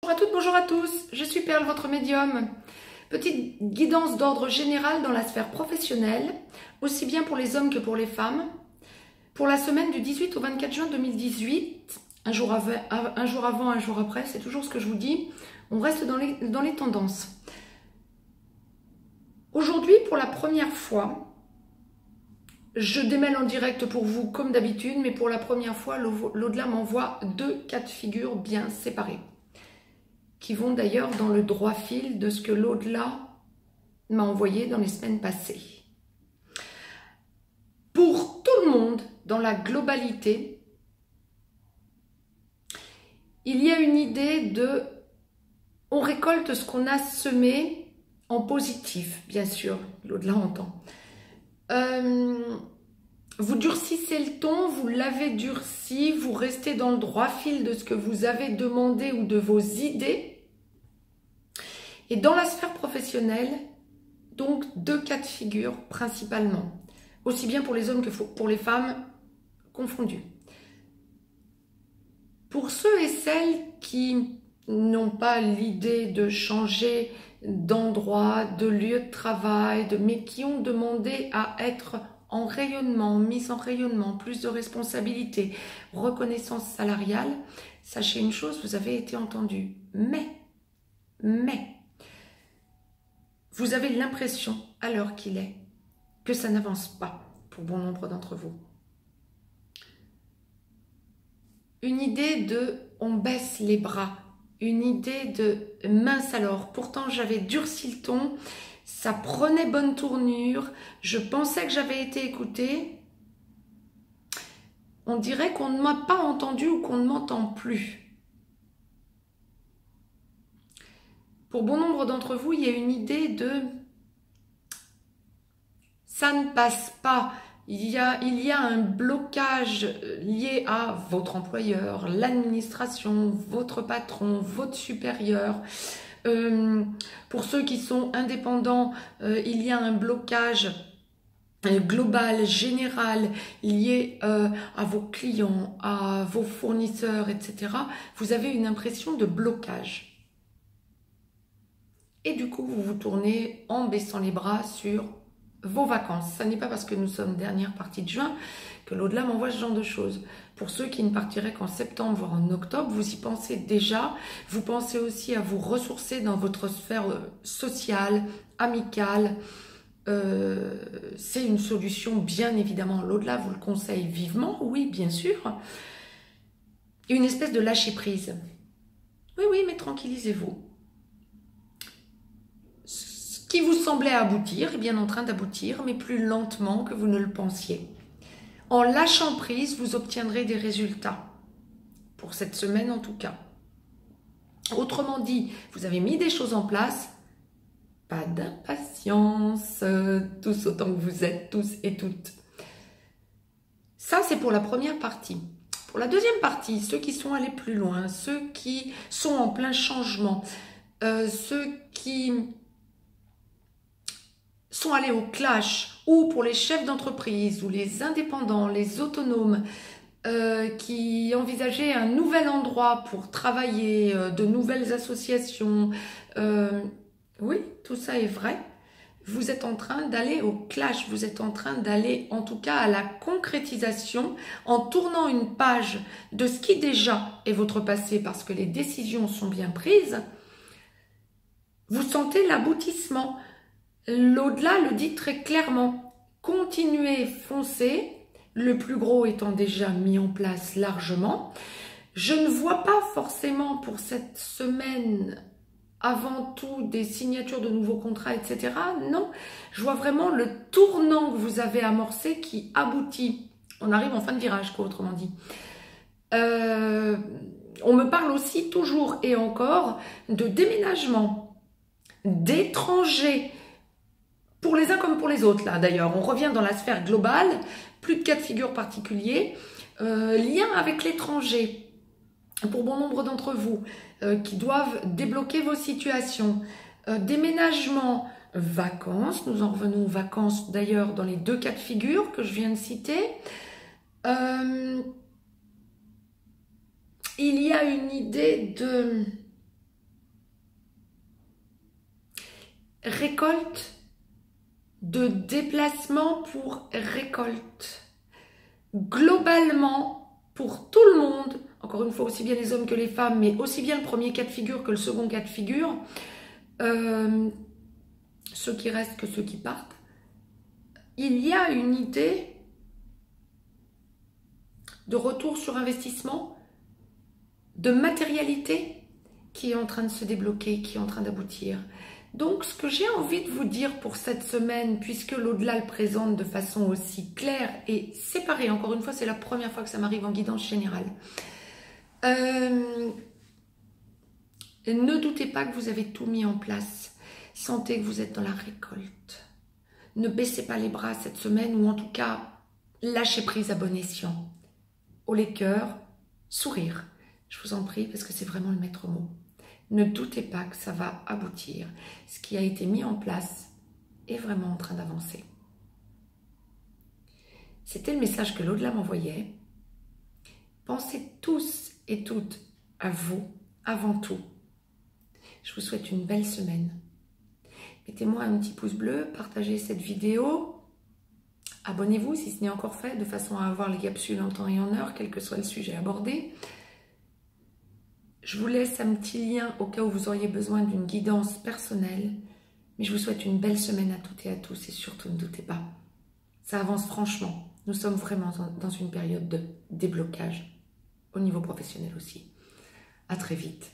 Bonjour à toutes, bonjour à tous, je suis Perle, votre médium. Petite guidance d'ordre général dans la sphère professionnelle, aussi bien pour les hommes que pour les femmes. Pour la semaine du 18 au 24 juin 2018, un jour avant, un jour après, c'est toujours ce que je vous dis, on reste dans les tendances. Aujourd'hui, pour la première fois, je démêle en direct pour vous comme d'habitude, mais pour la première fois, l'au-delà m'envoie deux cas de figure bien séparés, qui vont d'ailleurs dans le droit fil de ce que l'au-delà m'a envoyé dans les semaines passées. Pour tout le monde, dans la globalité, il y a une idée de on récolte ce qu'on a semé en positif, bien sûr, l'au-delà entend. Vous durcissez le ton, vous l'avez durci, vous restez dans le droit fil de ce que vous avez demandé ou de vos idées. Et dans la sphère professionnelle, donc deux cas de figure principalement, aussi bien pour les hommes que pour les femmes confondus. Pour ceux et celles qui n'ont pas l'idée de changer d'endroit, de lieu de travail, mais qui ont demandé à être en rayonnement, mise en rayonnement, plus de responsabilités, reconnaissance salariale, sachez une chose, vous avez été entendu. Mais, vous avez l'impression, à l'heure qu'il est, que ça n'avance pas pour bon nombre d'entre vous. Une idée de on baisse les bras, une idée de mince alors, pourtant j'avais durci le ton, ça prenait bonne tournure, je pensais que j'avais été écoutée. On dirait qu'on ne m'a pas entendu ou qu'on ne m'entend plus. Pour bon nombre d'entre vous, il y a une idée de ça ne passe pas. Il y a un blocage lié à votre employeur, l'administration, votre patron, votre supérieur. Pour ceux qui sont indépendants, il y a un blocage global, général, lié à vos clients, à vos fournisseurs, etc. Vous avez une impression de blocage. Et du coup, vous vous tournez en baissant les bras sur vos vacances. Ça n'est pas parce que nous sommes dernière partie de juin que l'au-delà m'envoie ce genre de choses. Pour ceux qui ne partiraient qu'en septembre, voire en octobre, vous y pensez déjà. Vous pensez aussi à vous ressourcer dans votre sphère sociale, amicale. C'est une solution, bien évidemment. L'au-delà vous le conseille vivement, oui, bien sûr. Une espèce de lâcher-prise. Oui, mais tranquillisez-vous. Qui vous semblait aboutir est bien en train d'aboutir, mais plus lentement que vous ne le pensiez. En lâchant prise, vous obtiendrez des résultats. Pour cette semaine en tout cas. Autrement dit, vous avez mis des choses en place. Pas d'impatience, tous autant que vous êtes, tous et toutes. Ça, c'est pour la première partie. Pour la deuxième partie, ceux qui sont allés plus loin, ceux qui sont en plein changement, ceux qui sont allés au clash, ou pour les chefs d'entreprise, ou les indépendants, les autonomes, qui envisageaient un nouvel endroit pour travailler, de nouvelles associations. Oui, tout ça est vrai. Vous êtes en train d'aller au clash, vous êtes en train d'aller en tout cas à la concrétisation en tournant une page de ce qui déjà est votre passé parce que les décisions sont bien prises. Vous sentez l'aboutissement. L'au-delà le dit très clairement. Continuez, foncez, le plus gros étant déjà mis en place largement. Je ne vois pas forcément pour cette semaine avant tout des signatures de nouveaux contrats, etc. Non, je vois vraiment le tournant que vous avez amorcé qui aboutit. On arrive en fin de virage, quoi, autrement dit. On me parle aussi toujours et encore de déménagement, d'étrangers, pour les uns comme pour les autres, là d'ailleurs. On revient dans la sphère globale, plus de cas de figure particuliers, lien avec l'étranger. Pour bon nombre d'entre vous, qui doivent débloquer vos situations, déménagement, vacances, nous en revenons aux vacances d'ailleurs dans les deux cas de figure que je viens de citer. Il y a une idée de récolte, de déplacement pour récolte. Globalement, pour tout le monde, encore une fois aussi bien les hommes que les femmes, mais aussi bien le premier cas de figure que le second cas de figure, ceux qui restent que ceux qui partent, il y a une idée de retour sur investissement, de matérialité qui est en train de se débloquer, qui est en train d'aboutir. Donc, ce que j'ai envie de vous dire pour cette semaine, puisque l'au-delà le présente de façon aussi claire et séparée, encore une fois, c'est la première fois que ça m'arrive en guidance générale. Ne doutez pas que vous avez tout mis en place. Sentez que vous êtes dans la récolte. Ne baissez pas les bras cette semaine, ou en tout cas, lâchez prise à bon escient. Haut les cœurs, sourire. Je vous en prie, parce que c'est vraiment le maître mot. Ne doutez pas que ça va aboutir. Ce qui a été mis en place est vraiment en train d'avancer. C'était le message que l'au-delà m'envoyait. Pensez tous et toutes à vous avant tout. Je vous souhaite une belle semaine. Mettez-moi un petit pouce bleu, partagez cette vidéo. Abonnez-vous si ce n'est encore fait, de façon à avoir les capsules en temps et en heure, quel que soit le sujet abordé. Je vous laisse un petit lien au cas où vous auriez besoin d'une guidance personnelle. Mais je vous souhaite une belle semaine à toutes et à tous et surtout ne doutez pas. Ça avance franchement. Nous sommes vraiment dans une période de déblocage au niveau professionnel aussi. À très vite.